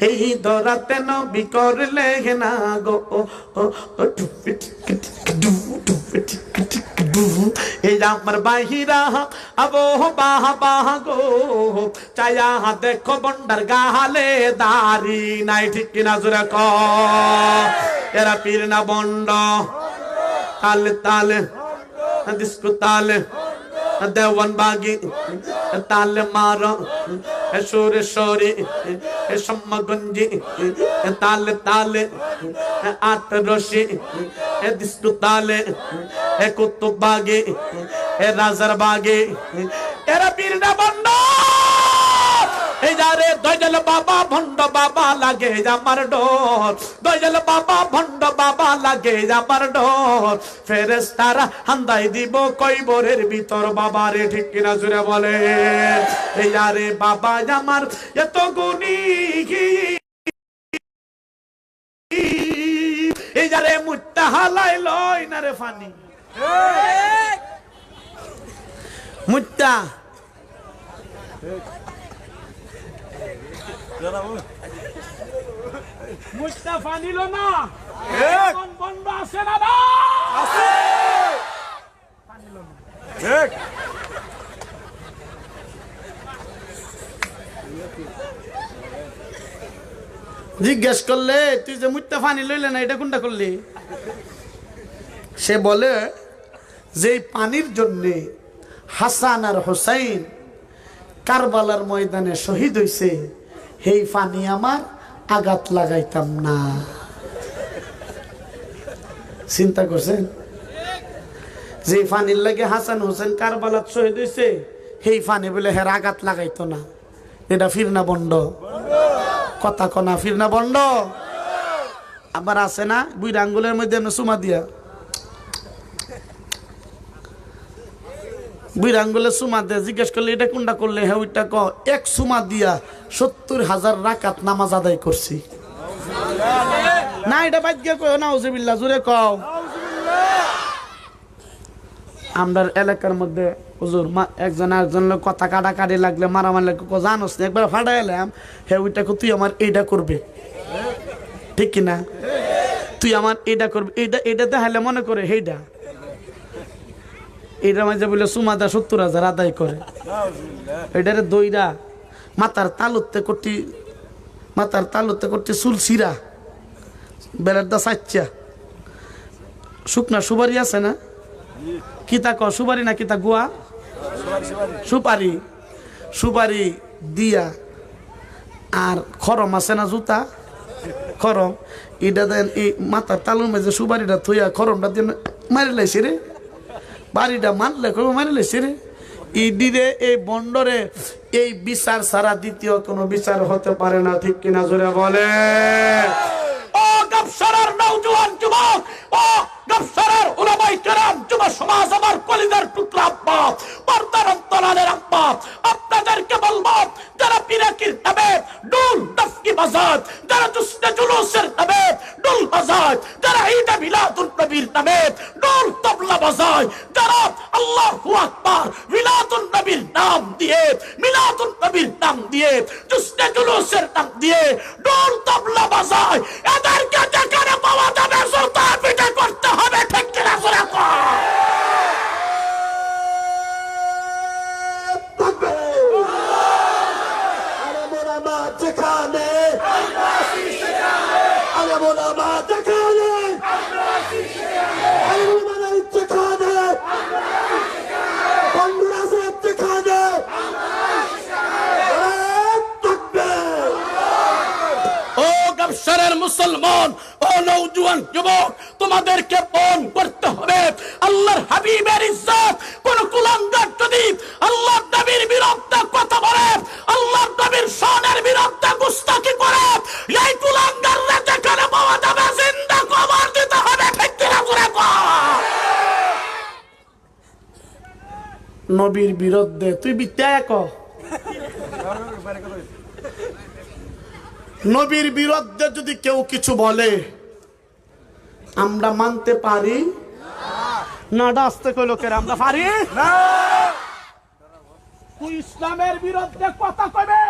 এই দরাতে নবী করলে না গো এই আমার বাহিরা আবো বাহ বাহ গো চায়া দেখো বন্ডার গালে দাড়ি নাই ঠিক কিনা জোরে ক এরা পীর না বন্ড তালে তালে ডিস্কো তালে দেওয়ান বাগি তালে মারো সুরে সরে সম্মগঞ্জি তালে তালে আট রশি ডিস্কো তালে কুতুব বাগে রাজার বাগে এরা পীর না বন্ড এই যারে দয়াল বাবা ভণ্ড বাবা লাগে আমার ডর দয়াল বাবা ভণ্ড বাবা লাগে আমার ডর ফেরেশতারা হান্দাই দিব কয়বরের ভিতর বাবা রে ঠিক কিনা জুড়ে বলে এই যারে বাবা আমার এত গুণী এই যারে মুত্তা হালাই লয় না রে ফানি মুত্তা মুস্তাফা নিল না কোন বন্ধ আছে না আছে নিল না ঠিক জিজ্ঞেস করলে তুই যে মুস্তাফা নি লইলে না এটা কোনটা করলি সে বলে যে পানির জন্য হাসান আর হুসাইন কারবালার ময়দানে শহীদ হইছে এই পানি আমার আঘাত লাগাইতাম না চিন্তা করছেন যে পানির লাগে হাসান হোসেন কারবালাত শহীদ হইছে এই পানি বলে হের আঘাত লাগাইতো না এটা ফিরনা বন্ড কথা কনা ফিরনা বন্ড আবার আছে না বুইরা আঙ্গুলের মধ্যে সুমা দিয়া বুইরা আঙ্গুলে সুমা দিয়ে জিজ্ঞেস করলে এটা কোনটা করলে হ্যাঁ ওইটা ক এক সুমা দিয়া ৭০,০০০ রাকাত নামাজ আদায় করছি না এটা বাদ গিয়ে কয় নাউজুবিল্লাহ জোরে কও আমরা এলাকার মধ্যে হুজুর একজন আরেকজন কথা কাটাকাটি লাগলে মারামারি লাগলে জানোস না একবার ফাটাই এলাম হ্যাঁ ওইটা তুই আমার এইটা করবে ঠিক কিনা তুই আমার এইটা করবে এইটা এটা দেখাইলে মনে করে সেইটা এইটা মাঝে বলে সুমাদা ৭০,০০০ আদায় করে এটারে দইরা মাথার তালুতে করতে চুল সিরা বেলার দা সাচ্চা শুকনা সুপারি আছে না কিতা ক সুপারি না কিতা গুয়া সুপারি দিয়া আর খরম আছে না জুতা খরম এটা দেন এই মাথার তালুর মাঝে সুপারিটা থইয়া খরমটা দিয়ে মারি লাইছে রে বাড়িটা মানলে কবে মারি লাইছে রে ইডিরে এই বন্ডরে এই বিচার ছাড়া দ্বিতীয় কোনো বিচার হতে পারে না ঠিক কিনা জোরে বলে ও গাবসারার নওজোয়ান যুবক ও গাবসারার উলামায়ে কেরাম যুব সমাজ আমার কলিজার টুকরা আব্বা পর্দার অন্তরালের আব্বা আপনাদেরকে বলবো যারা পিরাকির নামে ডুল ডাফকি বাজাত যারা জুসনে জুলুসের নামে ডুল বাজাত যারা ঈদে মিলাদুন নবীর নামে ডুল তবলা বাজায় যারা আল্লাহু আকবার মিলাদুন নবীর নাম দিয়ে মিলাদুন নবীর নাম দিয়ে জুসনে জুলুসের নাম দিয়ে ডুল তবলা বাজায় এদেরকে যেখানে পাওয়া যাবে জোতা পিটা করতে হবে ঠিক কিনা জোরে মুসলমান ও নওজোয়ান যুবক তোমাদেরকে ফোন করতে হবে আল্লাহর হাবিবের ইজ্জত কোন কুলাঙ্গার যদি আল্লাহর নবীর বিরুদ্ধে কথা বলে আল্লাহর নবীর শানের বিরুদ্ধে গুস্তাখি করে এই কুলাঙ্গাররা যেখানে পাওয়া যাবে জিন্দা কবর দিতে হবে ঠিক কিনা জোরে কর নবীর বিরুদ্ধে তুই বিত্যায় ক নবীর বিরুদ্ধে যদি কেউ কিছু বলে আমরা মানতে পারি না ডাস্তে কই লোকের আমরা পারি না তুই ইসলামের বিরুদ্ধে কথা কইবে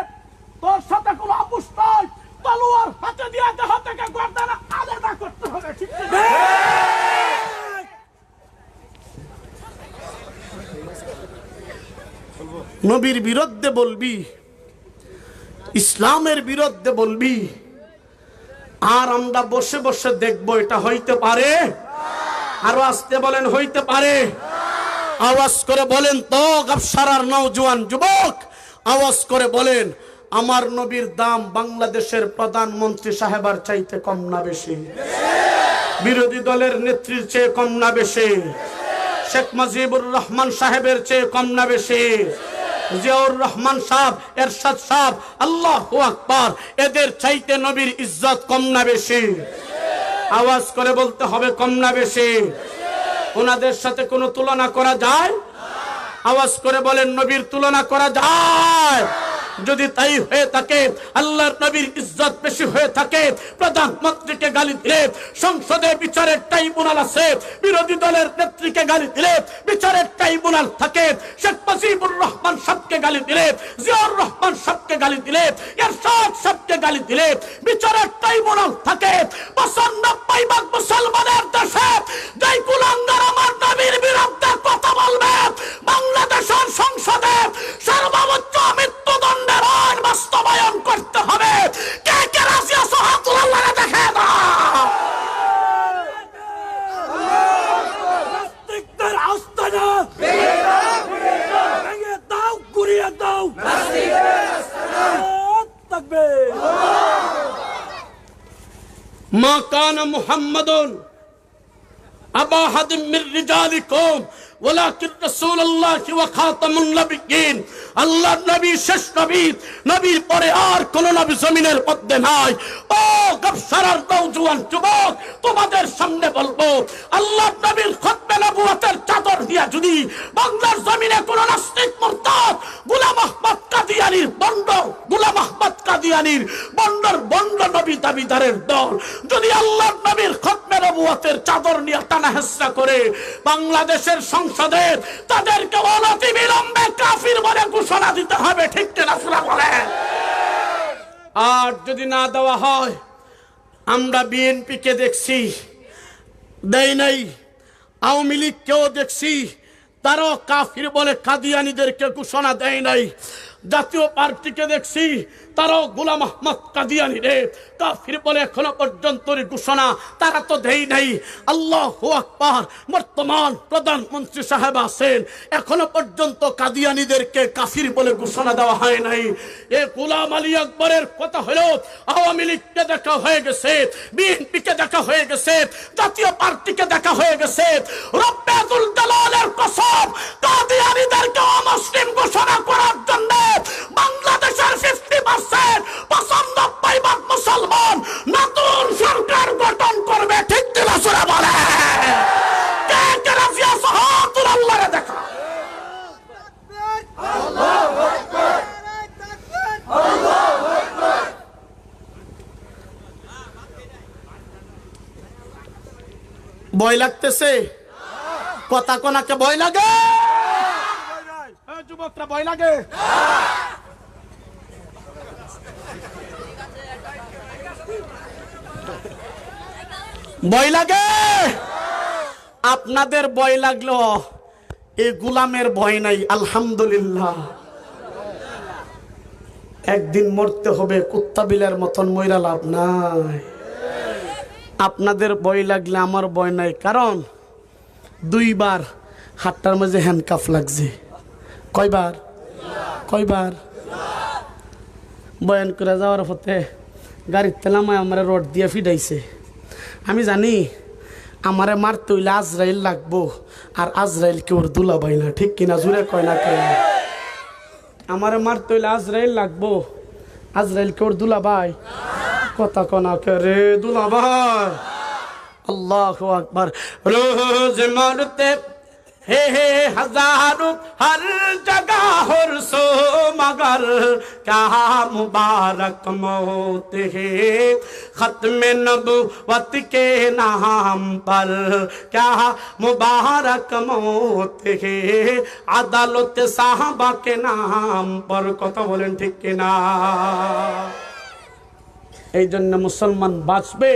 তোর সাথে কোনো আপোষ নাই তলোয়ার নবীর বিরুদ্ধে বলবি, ইসলামের বিরুদ্ধে বলবি, আর আমরা বসে বসে দেখবো এটা হইতে পারে? আরো আসতে বলেন, হইতে পারে? আওয়াজ করে বলেন তো গাবসারার নওজোয়ান যুবক, আওয়াজ করে বলেন, আমার নবীর দাম বাংলাদেশের প্রধানমন্ত্রী সাহেবার চাইতে কম না বেশি? বিরোধী দলের নেত্রীর চেয়ে কম না বেশি? শেখ মুজিবুর রহমান সাহেবের চেয়ে কম না বেশি? জিয়াউর রহমান সাহেব, এরশাদ সাহেব, আল্লাহু আকবার, এদের চাইতে নবীর ইজ্জত কম না বেশি? আওয়াজ করে বলতে হবে, কম না বেশি? ওনাদের সাথে কোনো তুলনা করা যায়? আওয়াজ করে বলেন, নবীর তুলনা করা যায়? যদি তাই হয়ে থাকে, আল্লাহর নবীর ইজ্জত বেশি হয়ে থাকে, প্রধানমন্ত্রীকে গালি দিলে সংসদে বিচারের ট্রাইব্যুনাল আছে, বিরোধী দলের নেত্রীকে গালি দিলে বিচারের ট্রাইব্যুনাল থাকে, শেখ মুজিবুর রহমান সাহেবকে গালি দিলে, জিয়াউর রহমান সাহেবকে গালি দিলে, এরশাদ সাহেবকে গালি দিলে বিচারের ট্রাইব্যুনাল থাকে। 95% মুসলমানের দেশে যেই কুলাঙ্গার আমার নবীর বিরুদ্ধে কথা বলবে, বাংলাদেশের সংসদে সর্বোচ্চ মৃত্যুদণ্ডের আইন বাস্তবায়ন করতে হবে। কে কে রাজি আছো? হাত তুলে আল্লাহকে দেখে দাও। নাস্তিকদের আস্তানা ভেঙে দাও, গুড়িয়ে দাও। তাকবীর। মা কানা মুহাম্মাদুন আবা আহাদিম মির রিজালিকুম ওয়ালাকিন রাসূলুল্লাহি ওয়া খাতামুন নবিয়্যিন। আল্লাহর নবী শেষ নবী, নবীর পরে আর কোন নবী জমিনের মধ্যে নাই। ও গাবসারার নওজোয়ান যুবক, তোমাদের সামনে বলবো, আল্লাহর নবীর খতমে নবুয়তের চাদর দিয়া যদি বাংলার জমিনে কোন নাস্তিক মুরতাদ গোলাম আহমদ কাদিয়ানীর বন্ড, গোলাম আহমদ কাদিয়ানীর বন্ড নবী দাবিদারের দল যদি আল্লাহর নবীর খতমে নবুয়তের চাদর নিয়ে টানা হেসরা করে বাংলাদেশের সংসদে, তাদেরকে অনতি বিলম্বে কাফির বলে ঘোষণা দিতে হবে। ঠিক কিনা সুরা বলেন? আর যদি না দেওয়া হয়, আমরা বিএনপিকে দেখছি দেয় নাই, আওয়ামী লীগকেও দেখছি তারাও কাফির বলে কাদিয়ানীদেরকে ঘোষণা দেয় নাই, জাতীয় পার্টিকে দেখছি তারাও গোলাম আহমদ কাদিয়ানী রে কাফির বলে এখনো পর্যন্ত ঘোষণা তারা তো দেয় নাই। আল্লাহু আকবার। বর্তমান প্রধানমন্ত্রী সাহেব আছেন, এখনো পর্যন্ত কাদিয়ানীদেরকে কাফির বলে ঘোষণা দেওয়া হয় নাই। এ গোলাম আলী আকবরের কথা হলো, আওয়ামী লীগকে দেখা হয়ে গেছে, বিএনপিকে দেখা হয়ে গেছে, জাতীয় পার্টিকে দেখা হয়ে গেছে। রব্বাতুল জালালের কসম, কাদিয়ানীদেরকে অমুসলিম ঘোষণা করার জন্য বাংলাদেশের 50% 95% মুসলমান নতুন সরকার গঠন করবে। ঠিক কিনা সুরা বলে? কে কে রাজি আছো? হাত তুলে আল্লাহকে দেখা। আল্লাহু আকবার, আল্লাহু আকবার। ভয় লাগতেছে? কথা কোনাকে ভয় লাগে? যুবকরা ভয় লাগে? ভয় লাগে? আপনাদের ভয় লাগলো, এই গোলামের ভয় নাই। আলহামদুলিল্লাহ। একদিন মরতে হবে, কুত্তা বিলের মতন মইরা লাভ নাই। আপনাদের ভয় লাগলে আমার ভয় নাই, কারণ 2 বার হাতটার মাঝে হ্যান্ডকাফ লাগছে। কয়বার? কয়বার? বয়ান করে যাওয়ার পথে গাড়ির তেলামায় আমার রড দিয়ে ফিডাইছে। আমি জানি আমারে মারতে হইলে আজরাইল লাগবো, আর আজরাইল কেউ দুলাভাই না। ঠিক কিনা? জুড়ে কয় না কেন? আমারে মারতে হইলে আজরাইল লাগবো, আজরাইল কেউ দুলাভাই? কথা কনা কে রে দুলাভাই? আল্লাহু আকবার। রোজ মারতে हे हजारों हर जगह हुर्सो मगर क्या मुबारक मौत है खत्म नबुवत के नाम पर, क्या मुबारक मौत है अदालत साहबा के नाम पर। কথা বলেন ঠিক কিনা? এই জন্য মুসলমান বাঁচবে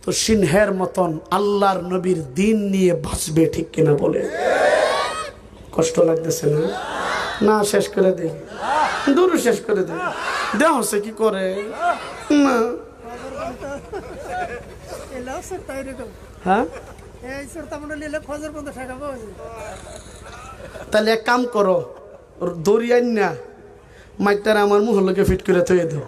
তো সিংহের মতন আল্লাহর নবীর দিন নিয়ে বাঁচবে। ঠিক কিনা বলে? কষ্ট লাগতেছে না? না শেষ করে দে, দূর শেষ করে দে। দেহ সে কি করে না। হ্যাঁ তাহলে এক কাম করো, দরিয়ান না মাইকটার আমার মুহল্লকে ফিট করে থয়ে দাও।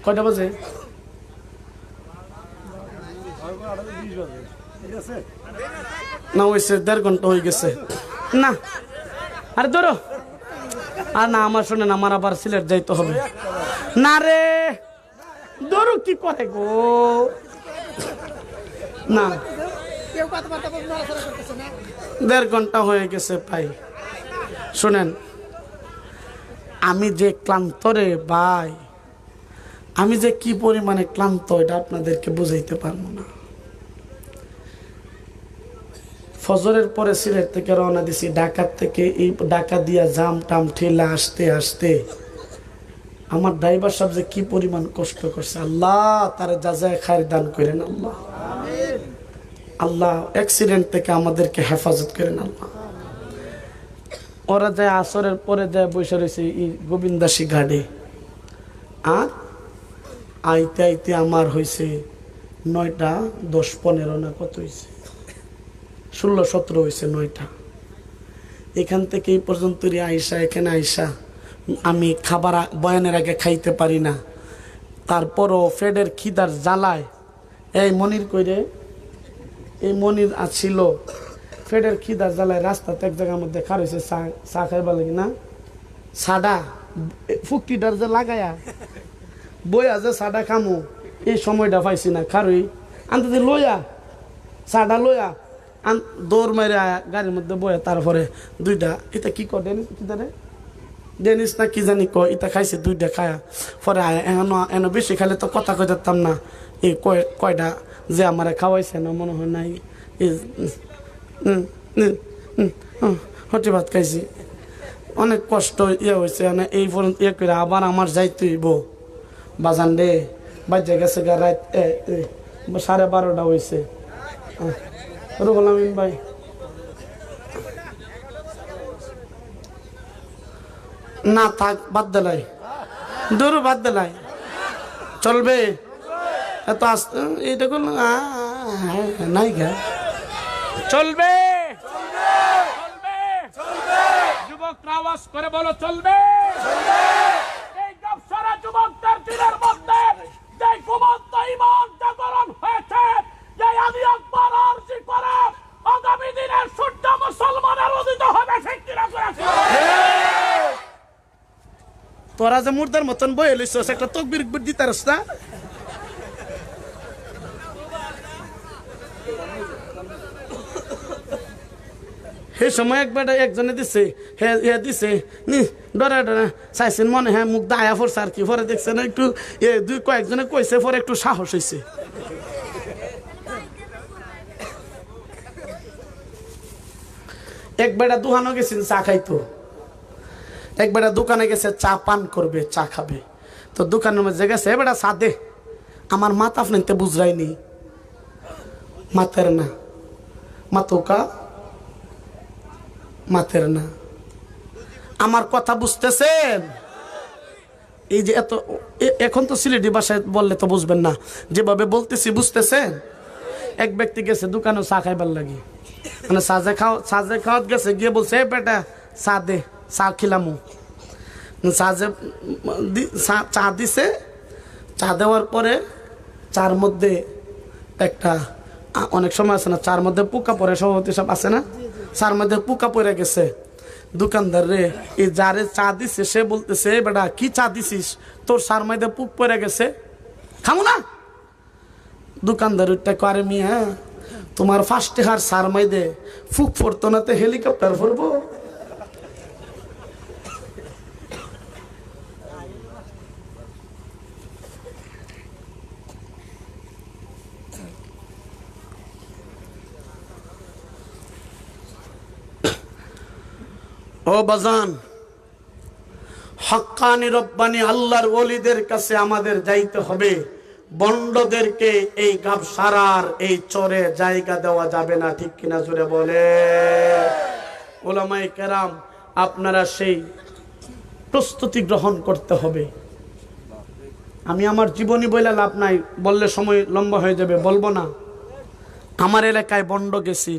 কয়টা বাজে? না হয়েছে 1.5 ঘন্টা হয়ে গেছে। না আরে ধরো, আর না আমার শোনেন, আমার আবার সিলেট যাইতে হবে। না রে ধরো, কি করে গো, না 1.5 ঘন্টা হয়ে গেছে ভাই। শোনেন, আমি যে ক্লান্ত রে ভাই, আমি যে কি পরিমাণে ক্লান্ত এটা আপনাদেরকে বুঝাইতে পারবো না। ফজরের পরে সিলেট থেকে রওনা দিছি, ঢাকার থেকে এই ঢাকা দিয়া জাম টাম ঠেলা আসতে আসতে আমার ড্রাইভার সাহেব যে কি পরিমাণ কষ্ট করছে, আল্লাহ তারে যাজায় খায়ের দান করেন আল্লাহ। আল্লাহ অ্যাক্সিডেন্ট থেকে আমাদেরকে হেফাজত করেন আল্লাহ। ওরা যায় আসরের পরে যায় বসে রয়েছে এই গোবিন্দাসী ঘাটে, আর আইতে আইতে আমার হয়েছে 9টা 10-15 না কত হয়েছে, 16-17 হয়েছে 9টা। এখান থেকে এই পর্যন্ত আইসা, এখানে আইসা আমি খাবার বয়ানের আগে খাইতে পারি না। তারপরও ফেডের খিদার জ্বালায়, এই মনির কইরে, এই মনির আছিল, ফেডের খিদার জ্বালায় রাস্তাতে এক জায়গার মধ্যে খার হয়েছে চা খাইবা লাগে না, সাডা ফুকটিটার যে লাগায়া বইয়া যে সাডা খামু, এই সময়টা পাইছি না। খারুই আনতে লইয়া সাডা লইয়া দৌড় মারে গাড়ির মধ্যে বইয়া, তারপরে 2টা এটা কি কর ডেনিস, কি ধরে ডেনিস না কি জানি ক, এটা খাইছে 2টা খায়া পরে এন বেশি খাইলে তো কথা কই দিতাম না। এই কয়টা যে আমার খাওয়াইছে না মনে হয় নাই, হটি ভাত খাইছি, অনেক কষ্ট হয়েছে। এই পর্যন্ত করে আবার আমার যাইতেইব বাজান রে, বাজে গেছে গা রাত 12:30 হয়েছে। রুহুল আমিন ভাই, না থাক, বাদ দিলাই, দূর বাদ দিলাই, চলবে এত আসতে এইটা করল নাই গা, চলবে যুবকরা আওয়াজ করে বলো চলবে। এই গফসারা যুবকদের দিনের মধ্যে যে ঘুমন্ত ঈমান জাগরণ হয়েছে, যে আমি আকবার আরজি করে আগামী দিনের সূর্য মুসলমানের উদিত হবে, ঠিক কিনা করেছে? তোরা যে মুর্দার মতন বয়ে লইছস, একটা তকবীর দিতে পারস না? সেই সময় একজনে দিছে, হ্যাঁ দিছে ডরা ডরা চাইছেন মনে, হ্যাঁ মুখ দায়া পড়ছে আর কি, পরে দেখছেন একটু কয়েকজনে কইছে, পরে একটু সাহস হয়েছে। এক বেটা দোকানে গেছেন চা খাইতো, এক বেটা দোকানে গেছে চা পান করবে, চা খাবে। তো দোকানের মধ্যে গেছে, এ বেটা চা দে, আমার মাথা আপনাকে বুঝরাইনি, মাতের না মাতোকা মাতের না, আমার কথা বুঝতেছেন? এই যে এত এখন তো সিলেটি ভাষায় বললে তো বুঝবেন না, যেভাবে বলতেছি বুঝতেছেন? এক ব্যক্তি গেছে দোকানে চা খাইবার লাগে, মানে সাজে খাওয়াত গেছে, গিয়ে বলছে এ বেটা চা দে, চা খিলামু। চা দিছে, চা দেওয়ার পরে চার মধ্যে একটা, অনেক সময় আছে না চার মধ্যে পোকা পড়ে, সভাপতি সব আছে না, চার মধ্যে পোকা পড়ে গেছে। দোকানদার রে, এই যারে চা দিছে সে বলতেছে বেটা কি চা দিছিস, তোর চার মধ্যে পোক পড়ে গেছে, খামো না। দোকানদার ওইটা করে, মিয়া তোমার ফার্স্টে হার চার মধ্যে ফুক পড়তো না, তো হেলিকপ্টার পড়বো? ও বাজান, হক্কানি রব্বানি আল্লাহর ওলিদের কাছে আমাদের যাইতে হবে, বন্ডদেরকে এই গাবসারার এই চরে জায়গা দেওয়া যাবে না, ঠিক কিনা জোরে বলে। ওলামায়ে কেরাম, আপনারা সেই প্রস্তুতি গ্রহণ করতে হবে। আমি আমার জীবনী বইলা লাভ নাই, বললে সময় লম্বা হয়ে যাবে, বলবো না। আমার এলাকায় বন্ড গেছি,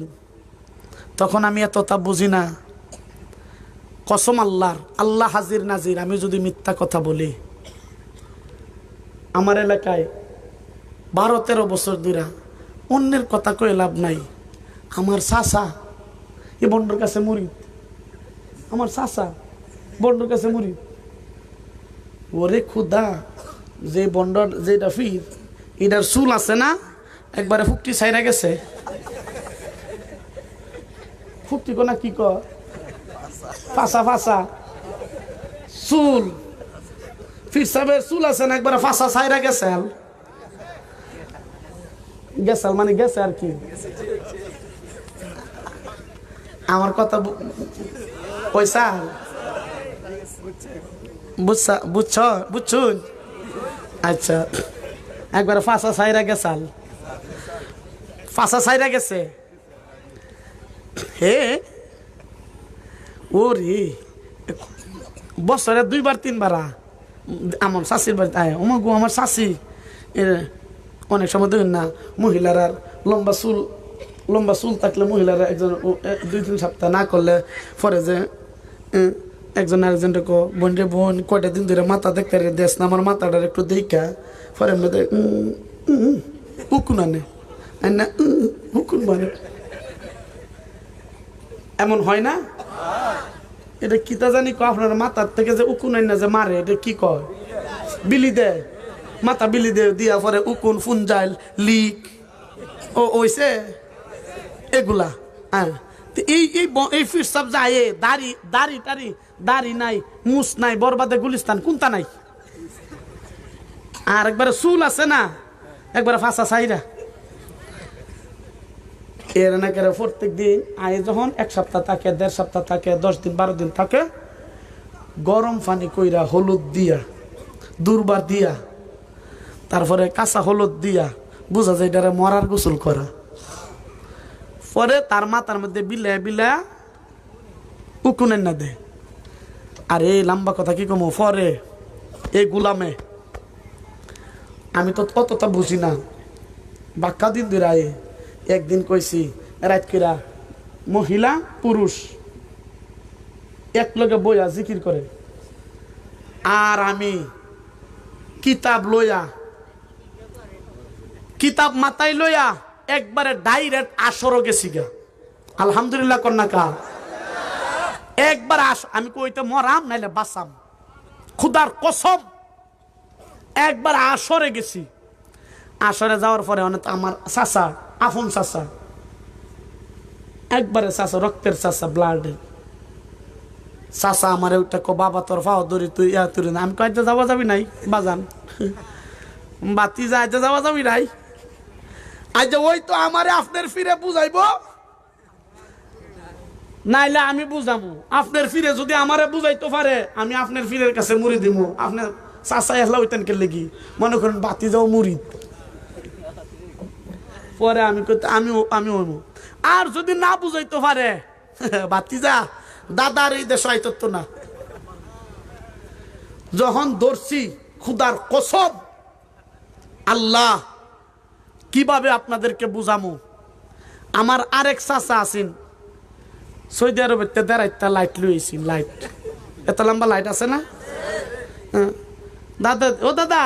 তখন আমি এতটা বুঝি না। কসম আল্লাহর, আল্লাহ হাজির নাজির, আমি যদি মিথ্যা কথা বলি, আমার এলাকায় 12-13 বছর ধরে অন্যের কথা কয়ে লাভ নাই। আমার চাচা এ বন্ডর কাছে মুরিদ, আমার চাচা বন্ডর কাছে মুরিদ। ওরে খুদা, যে বন্ডর যেটা ফির এটার চুল আছে না, একবারে ফুকটি ছাইরা গেছে। ফুকটি কোনা কি ক, ফাঁসা ফাঁসা চুল, ফির সাহেবের চুল আছে না, একবারে ফাঁসা ছাইরা গেছে। গেছাল মানে গেছে আর কি। আমার কথা পয়সা বুঝছুন? আচ্ছা, একবারে ফাঁসা ছাইরা গেছাল, ফাঁসা ছাইরা গেছে। হে ওরে, বছরে 2-3 বার আমার শাশির বাড়িতে আয়। ওমাগো, আমার শাশি অনেক সময় দেখুন না, মহিলার আর লম্বা চুল থাকলে মহিলারা একজন 2-3 সপ্তাহ না করলে পরে যে একজন আরেকজনটা বোন রে বোন, কয়টা দিন ধরে মাথা দেখতে দেশ না, আমার মাথাটার একটু দেখা পরে মধ্যে হুকুন আনে না, হুকুন মানে এমন হয় না? এটা কিতা জানি ক, আপনার মাথার থেকে যে উকুন আইন না যে মারে, এটা কি কয়? বিলি দেয়, মাথা বিলি দে দিয়া পরে উকুন ফুনজাইল লিক ও ওইছে এগুলা। হ্যাঁ, এই ফির সব যায়, দাড়ি নাই, মুস নাই, বরবাদে গুলিস্তান কোনটা নাই। আর একবারে চুল আছে না, একবারে ফাঁসা ছাইরা। এর না করে প্রত্যেক দিন আয় যখন 1 সপ্তাহ থাকে, 1.5 সপ্তাহ থাকে, 10 দিন 12 দিন থাকে, গরম পানি কইরা হলুদ দিয়া, দুর্বার দিয়া, তারপরে কাঁচা হলুদ দিয়া, বুঝা যায় এটারে মরার গোসল করা। পরে তার মাথার মধ্যে বিলা উকুনের না দে। আর এই লম্বা কথা কি কমো, পরে এই গুলামে আমি তো অতটা বুঝি না, বাক্কা দিন ধরে আয়ে একদিন কইছি রাত কইরা মহিলা পুরুষ এক লগে বইয়া জিকির করে, আর আমি কিতাব লইয়া, কিতাব মাথায় লইয়া একবারে ডাইরেক্ট আসরও গেছি গা। আলহামদুলিল্লাহ কন্যা কা একবার আমি কইতে মরাম নাইলে বাঁচাম, খুদার কসম। একবার আসরে গেছি, আসরে যাওয়ার পরে অনেক আমার চাচা, আফন চাচা, একবারে চাচা, রক্তের চাচা, ব্লাড চাচা আমার ওইটা কো, বাবা তোর ফাও ধরি তুই ইয়া তুই না। আমি কইতে যাওয়া যাবি নাই বাজান, বাতি যাইতে যাওয়া যাবি নাই। আজ ওই তো আমারে আপনার ফিরে বুঝাইব, নাইলে আমি বুঝামু। আপনার ফিরে যদি আমারে বুঝাইতে পারে, আমি আপনার ফিরের কাছে মুড়ি দিব। আপনার চাচা এহলা হইতেন কে লেগি, মনে করেন বাতি যাও মুড়ি, পরে আমি কইতে আমি হইমু। আর যদি না বুঝাইতে পারে, বাতি যা দাদার এই দেশ আইতত না। যখন ধরছি খুদার কসম, আল্লাহ কিভাবে আপনাদেরকে বুঝামু। আমার আরেক চাচা আছেন সৌদি আরবের, দেড়াইটা লাইট লইছি, লাইট এত লম্বা লাইট আছে না। দাদা, ও দাদা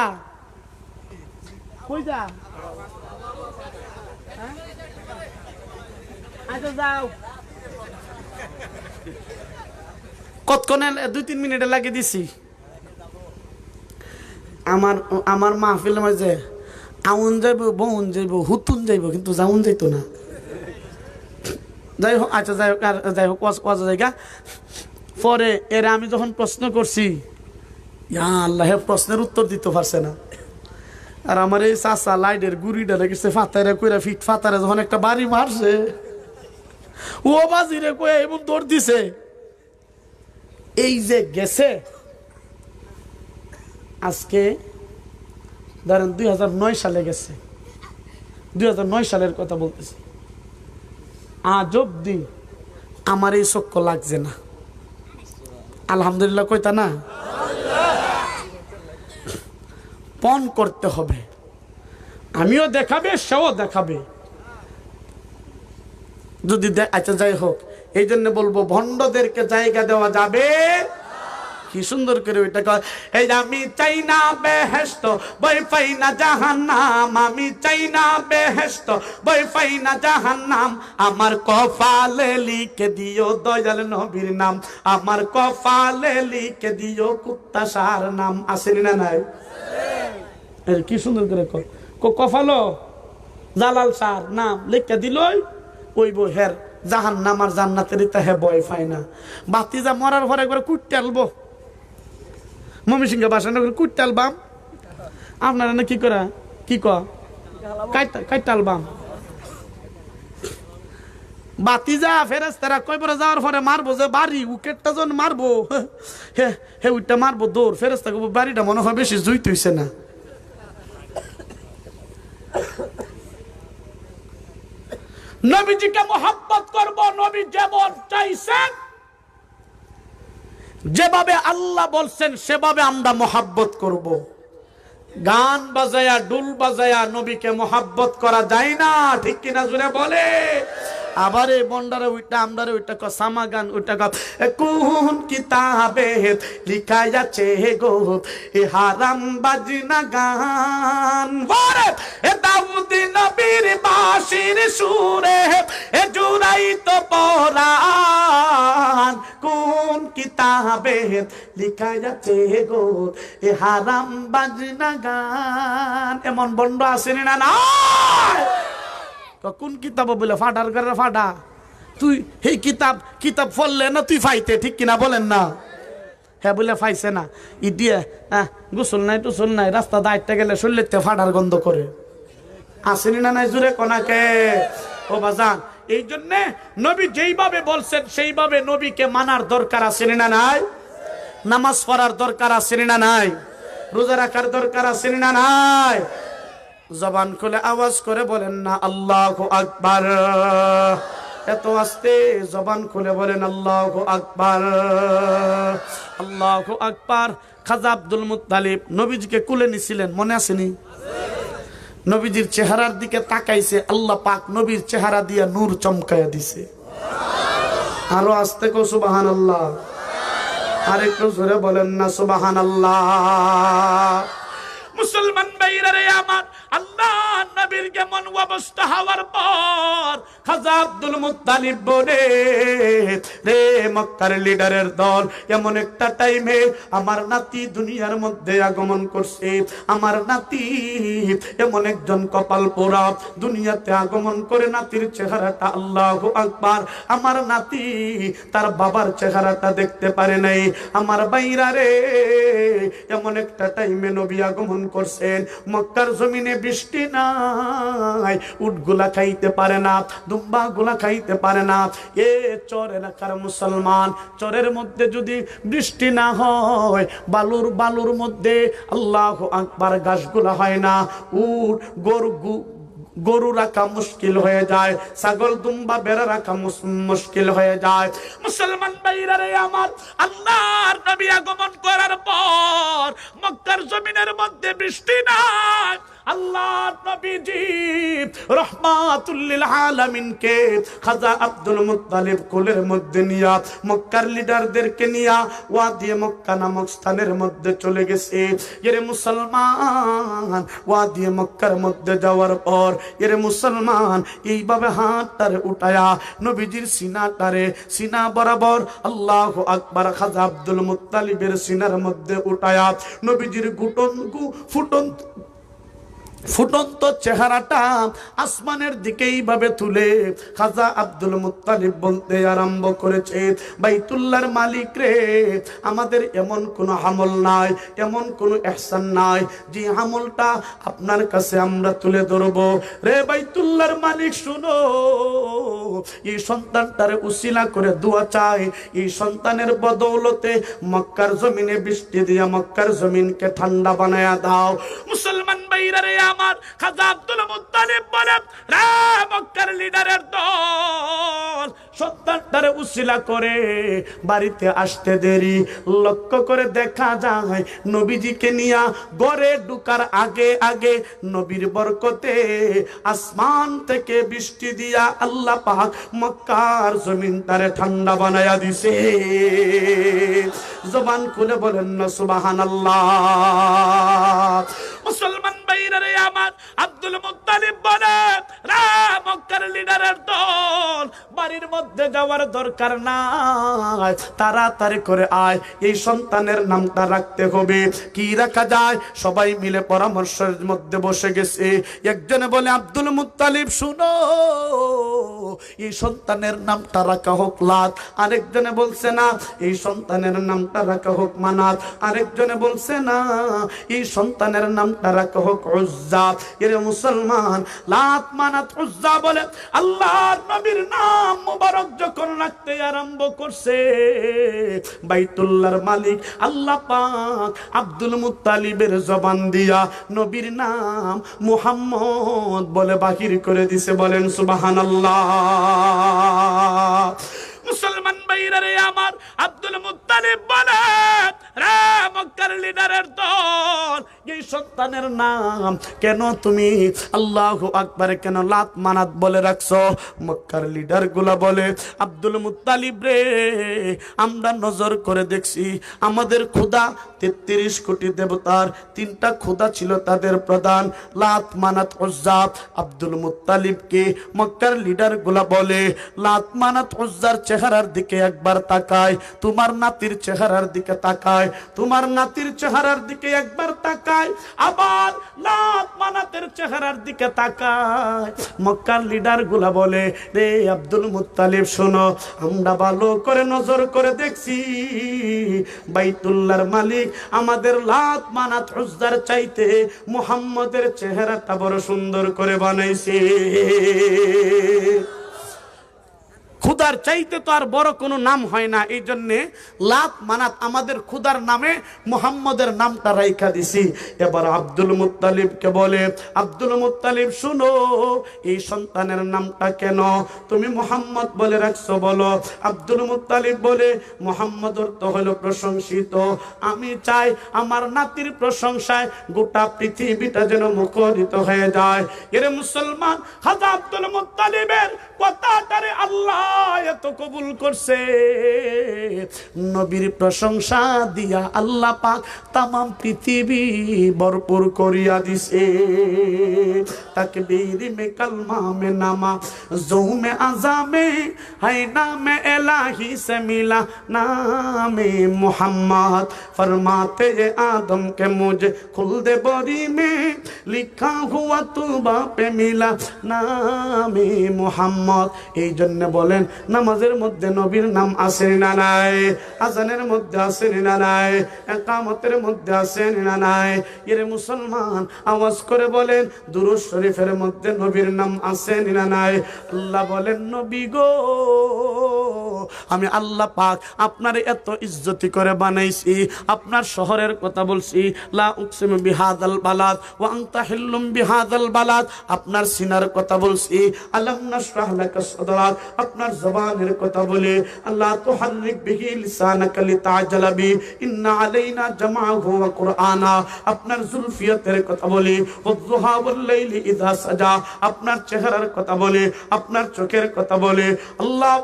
কই যা, আচ্ছা যাও, কতক্ষণে 2-3 মিনিটে লাগিয়ে দিছি। আমার মাহফিলের মাঝে আউন যাইব, বউন যাইব, হুতুন যাইব, কিন্তু যাউন যাইতো না। যাই হোক, আচ্ছা যাই হোক জায়গা। পরে এরা আমি যখন প্রশ্ন করছি, আল্লাহ প্রশ্নের উত্তর দিতে পারছে না। আর আমার এই চাচা লাইটের গুড়িটা রেখেছে ফাতারে কইরা, ফিট ফাতারে যখন একটা বাড়ি মারছে, ও বাজিরে কয়ে এবং দৌড় দিছে। এই যে গেছে আজকে ধরেন 2009 সালে গেছে, 2009 সালের কথা বলতেছি, আজ অব্দি আমার এই চক্ষ লাগছে না। আলহামদুলিল্লাহ কইতা না, পণ করতে হবে, আমিও দেখাবে সেও দেখাবে যদি আচ্ছা যাই হোক। এই জন্য বলবো ভণ্ডদেরকে জায়গা দেওয়া যাবে। কি সুন্দর করে ওইটা কয়, এই আমি চাই না বেহেশত বই পাই না জাহান্নাম, আমি চাই না বেহেশত বই পাই না জাহান্নাম, আমার কপালে লিখে দিও দয়াল নবীর নাম, আমার কপালে লিখে দিও কুত্তা সার নাম। আসেনি না নাই? কি সুন্দর করে কপালো জালাল সার নাম লিখে দিলই ওই বই হের জাহান্নাম আর জান্নাতের হে বয় পাই না। বাতিজা মরার পর একবার কুটতে আলবো, মমিসিংহ বাসা কুটতে আলবাম, আপনারা না কি করা কি কাইটা আলবাম। বাতিজা ফেরেশতারা কয়বার যাওয়ার পরে মারবো যে বাড়ি উইকেটটা যখন মারবো হে উইটা মারবো দৌড়, ফেরেশতা বাড়িটা মনে হয় বেশি জুই তুইছে না। নবীজিকে মোহাব্বত করব, নবী যেমন চাইছেন, যেভাবে আল্লাহ বলছেন সেভাবে আমরা মোহাব্বত করব। গান বাজায়া ডুল বাজায়া নবীকে মোহাব্বত করা যায় না, ঠিক কিনা জুড়ে বলে। আবার এই বন্ডারে ওইটা আমদারে ওইটা সামা গান ওইটা কোন কিতাবে লিখা আছে গো এ হারাম বাজনা গান, এ দাউদ নবীর বাঁশির সুরে এ জুরাই তো পরাণ, কোন কিতাবে লিখা আছে গো এ হারাম বাজনা গান। এমন বন্ড আসেনি না নাই? কোন কিতাব বলে ফাটার করে ফাটা, তুই এই কিতাব পড়লে না তুই ফাইতে, ঠিক কিনা বলেন না? হ্যাঁ বলে ফাইছে না, ই দিয়ে গোসল নাই টুসল নাই, রাস্তা দায়িত্বে গেলে শরীরতে ফাটার গন্ধ করে। আসেনি না নাই জুড়ে কোনাকে ও বাজান। এই জন্যে নবী যেইভাবে বলছেন সেইভাবে নবীকে মানার দরকার আসেনি না নাই? নামাজ পড়ার দরকার আসেনি না নাই? রোজা রাখার দরকার আসেনি না নাই? জবান খুলে আওয়াজ করে বলেন না আল্লাহু আকবার। এত আস্তে জবান খুলে বলেন আল্লাহু আকবার, আল্লাহু আকবার। খাজা আব্দুল মুত্তালিব নবীজিকে কুলে নিছিলেন, মনে আসেনি? নবীজির চেহারার দিকে তাকাইছে, আল্লাহ পাক নবীর চেহারা দিয়া নূর চমকায়া দিছে। আরো আস্তে কো সুবহানাল্লাহ, আরেকটু জোরে বলেন না সুবহানাল্লাহ। মুসলমান ভাইরা রে আমার, আল্লাহ নবীর কেমন অবস্থা হওয়ার পর খাজা আব্দুল মুত্তালিব বলে রে মক্কার লিডারের দল, এমন একটা টাইমে আমার নাতি দুনিয়ার মধ্যে আগমন করছে, আমার নাতি এমন একজন কপাল পোড়া দুনিয়াতে আগমন করে, নাতির চেহারাটা আল্লাহু আকবার, আমার নাতি তার বাবার চেহারাটা দেখতে পারে নাই। আমার ভাইরা রে এমন একটা টাইমে নবী আগমন করছেন, মক্কার জমিনে বৃষ্টি নাই, উটগুলা খাইতে পারে না, দুম্বা গুলা খাইতে পারে না। এ চর এলাকার মুসলমান, চরের মধ্যে যদি বৃষ্টি না হয়, বালুর মধ্যে আল্লাহু আকবার গাছগুলা হয় না, উট গরু রাখা মুশকিল হয়ে যায়, ছাগল দুম্বা বেড়া রাখা মুশকিল হয়ে যায়। মুসলমান ভাইরা রে আমার, আল্লাহর নবী আগমন করার পর মক্কার জমিনের মধ্যে বৃষ্টি নাই। আল্লাহর নবীজি রাহমাতুল লিল আলামিনকে খাজা আব্দুল মুত্তালিব কোলের মধ্যে নিয়া মক্কার লিডারদেরকে নিয়া ওয়াদি মক্কা নামক স্থানের মধ্যে চলে গেছে। এরে মুসলমান, ওয়াদি মক্কার মধ্যে যাওয়ার পর এরে মুসলমান এইভাবে হাতটারে উঠায়া নবীজির সিনা বরাবর আল্লাহু আকবার খাজা আব্দুল মুত্তালিবের সিনার মধ্যে উঠায়া নবীজির ফুটন্ত চেহারাটা আসমানের দিকে এইভাবে তুলে খাজা আব্দুল মুত্তালিব বলতে আরম্ভ করেছে, বাইতুল্লাহর মালিক রে, আমাদের এমন কোনো আমল নাই, এমন কোনো ইহসান নাই যে আমলটা আপনার কাছে আমরা তুলে ধরব। রে বাইতুল্লাহর মালিক শুনো, এই সন্তানটারে উসিলা করে দোয়া চাই, এই সন্তানের বদৌলতে মক্কার জমিনে বৃষ্টি দিয়া মক্কার জমিনকে ঠান্ডা বানায়া দাও। মুসলমান ভাই ভাইরা রে আমার, খাজা আব্দুল মুত্তালিব বলে, রে মক্কার লিডারের দল, সন্তানটারে উসিলা করে বাড়িতে আসতে দেরি। লক্ষ্য করে দেখা যায় নবীজিকে নিয়া ঘরে ঢুকার আগে আগে নবীর বরকতে আসমান থেকে বৃষ্টি দিয়া আল্লাহ পাক মক্কার জমিনটারে ঠান্ডা বানায়া দিছে। জবান খুলে বলেন না সুবহানাল্লাহ। মুসলমান ভাইরা রে আমার, আব্দুল মুত্তালিব বলে, রা মক্কার লিডারের দল, বাড়ির মধ্যে যাওয়ার দরকার নাই, তাড়াতাড়ি করে আয়, এই সন্তানের নামটা রাখতে হবে। কি রাখা যায়? সবাই মিলে পরামর্শের মধ্যে বসে গেছে। একজনে বলে, আব্দুল মুত্তালিব শুনো, এই সন্তানের নামটা রাখা হোক লাত। আরেকজনে বলছে না, এই সন্তানের নামটা রাখা হোক মানাত। আরেকজনে বলছে না, এই সন্তানের নামটা রাখা হোক উজ্জা। এর মুসলমান, লাত মানাত উজ্জা বলে আল্লাহর নবীর নাম মুবারক যখন রাখতে আরম্ভ করছে, বাইতুল্লাহর মালিক আল্লাহ পাক আব্দুল মুত্তালিবের জবান দিয়া নবীর নাম মুহাম্মদ বলে বাহির করে দিছে। বলেন সুবহানাল্লাহ। মুসলমান ভাইরা রে আমার, আব্দুল মুত্তালিব বলে, রে মক্কার লিডারের দল, এই সন্তানের নাম কেন তুমি আল্লাহু আকবার কেন লাত মানাত বলে রাখছো? মক্কার লিডার গুলা বলে, আব্দুল মুত্তালিব রে, আমরা নজর করে দেখছি আমাদের খোদা 33 কোটি দেবতার 3টা খোদা ছিল, তাদের প্রধান লাত মানাত উজ্জা। আব্দুল মুত্তালিবকে মক্কার লিডার গুলা বলে, লাত মানাত উজ্জার চেহারার দিকে একবার তাকায়, তোমার নাতির চেহারার দিকে তাকায়, তোমার নাতির চেহারার দিকে একবার তাকায়, আবার লাত মানাতের চেহারার দিকে তাকায়। মক্কার লিডার গুলা বলে, রে আব্দুল মুত্তালিব শোনো, আমরা ভালো করে নজর করে দেখছি বাইতুল্লাহর মালিক আমাদের লাত মানাত উজ্জার চাইতে মুহাম্মদের চেহারাটা বড় সুন্দর করে বানাইছে। খুদার চাইতে তো আর বড় কোনো নাম হয় না, এই জন্যে লাত মানাত আমাদের খুদার নামে মুহাম্মদের নামটা রাইখা দিছি। এবার আব্দুল মুত্তালিবকে বলে, আব্দুল মুত্তালিব শুনো, এই সন্তানের নামটা কেন তুমি মুহাম্মদ বলে রাখছো বলো? আব্দুল মুত্তালিব বলে, মুহাম্মদ অর্থ হলো প্রশংসিত, আমি চাই আমার নাতির প্রশংসায় গোটা পৃথিবীটা যেন মুখরিত হয়ে যায়। এর মুসলমান, খাজা আব্দুল মুত্তালিবের কথাটারে আল্লাহ এত কবুল করছে, নবীর প্রশংসা দিয়া আল্লাহ পাক তামাম পৃথিবী ভরপুর করিয়া দিছে। তাকবীর মে কলমা মে নামা জৌ মে আজামে হাই নামে ইলাহি সে মিলা নামে মুহাম্মদ फरमाते आदम के मुझे खुल्दे बोरी में लिखा हुआ तुबा पे मिला नामे मुहम्मद। এই জন্য বলেন, নামাজের মধ্যে নবীর নাম আছে না নাই? আজানের মধ্যে আছে না নাই? ইকামতের মধ্যে আছে না নাই? এর মুসলমান, আওয়াজ করে বলেন, দুরূদ শরীফের মধ্যে নবীর নাম আছে না নাই? আল্লাহ বলেন, নবী গো, আমি আল্লাহ পাক আপনার এত ইজ্জতি করে বানাইছি, আপনার শহরের কথা বলছি, লা উকসিমু বিহাদাল বালাদ ওয়া আনতা হিল্লুম বিহাদাল বালাদ, আপনার সিনার কথা বলছি, আলাম নাশরাহ লাকা সাদরাক, আপনার জবানের কথা বলে, আল্লাহ তুহাররিক বিহি লিসানাকা লিতাআজালা বি ইন্না আলাইনা জামাআহু ওয়া কুরআনা, আপনার জুলফিয়াতের কথা বলে, ওয়াদ-দুহা ওয়াল-লাইলি ইযা সাজা, আপনার চেহারার কথা বলে, আপনার চোখের কথা বলে। আল্লাহ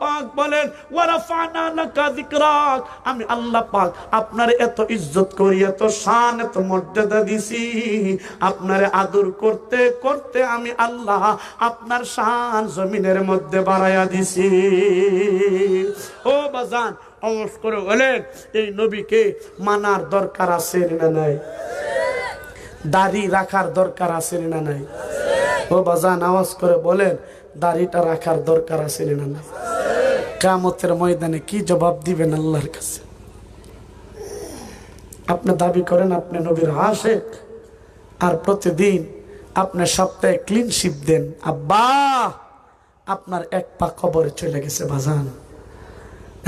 পাক বলেন, ওয়া রাফা'না লাকা যিকরাক, আমি আল্লাহ পাক আপনার এত ইজ্জত করি, এত শান, এত মর্যাদা দিছি, আপনারে আদর করতে করতে আমি আল্লাহ আপনার শান জমিনের মধ্যে বাড়াইয়া দিছি। ও বাজান, আওয়াজ করে বলেন, এই নবীকে মানার দরকার আছে না নাই? দাড়ি রাখার দরকার আছে না নাই? ও বাজান, আওয়াজ করে বলেন, দাড়িটা রাখার দরকার আছে না নাই? কিয়ামতের ময়দানে কি জবাব দিবেন আল্লাহর কাছে? আপনি দাবি করেন আপনি নবীর আশিক, আর প্রতিদিন আপনি সপ্তাহে ক্লিন শিপ দেন, আব্বা আপনার এক পা কবরে চলে গেছে বাজান,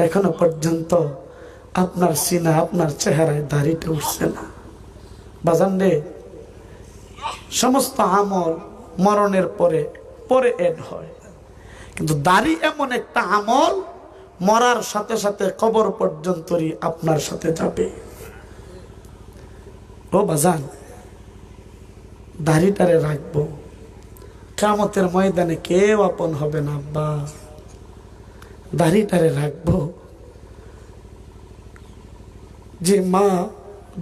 এখনো পর্যন্ত আপনার সিনা, আপনার চেহারায় দাড়িটা উঠছে না। বাজান রে, সমস্ত আমল মরণের পরে পরে এড হয়, কিন্তু দাড়ি এমন একটা আমল মরার সাথে সাথে কবর পর্যন্তই আপনার সাথে যাবে। ও বাজান, দাড়িটারে রাখবো, কিয়ামতের ময়দানে কেউ আপন হবে না। আব্বা, দাড়িটারে রাখবো। যে মা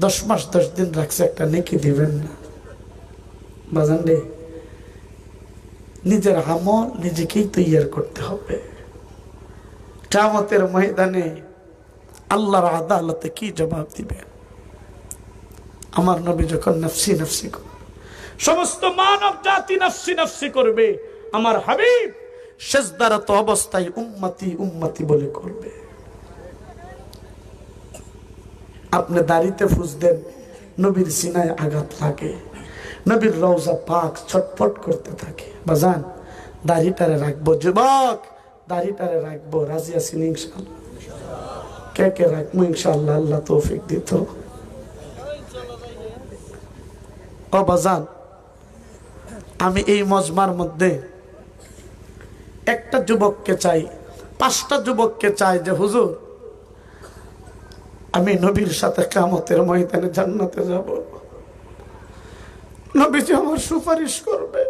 10 মাস 10 দিন রাখছে, একটা নেকি দিবেন না বাজান রে। নিজের আমল নিজেকেই তৈয়ার করতে হবে। কিয়ামতের ময়দানে আল্লাহর আদালতে কি জবাব দিবেন? আমার নবী যখন নফসি নফসি করবে, সমস্ত মানব জাতি নফসি নফসি করবে, আমার হাবিব সিজদারত অবস্থায় উম্মতি উম্মতি বলে করবে। আপনি দাড়িতে ফুস দেন, নবীর সিনায় আঘাত লাগে, নবীর রওজা পাক ছটফট করতে থাকে। বাজান, দাড়িটারে রাখবো। যুবক, দাড়িটারে রাখবো। রাজি আছেন ইনশাআল্লাহ? কে কে রাখবো ইনশাআল্লাহ? আল্লাহ তৌফিক দিত। ও বাজান, আমি এই মজমার মধ্যে একটা যুবককে চাই, 5টা যুবককে চাই যে হুজুর, আমি নবীর সাথে কিয়ামতের ময়দানে জান্নাতে যাব, নবীজি আমার সুপারিশ করবে।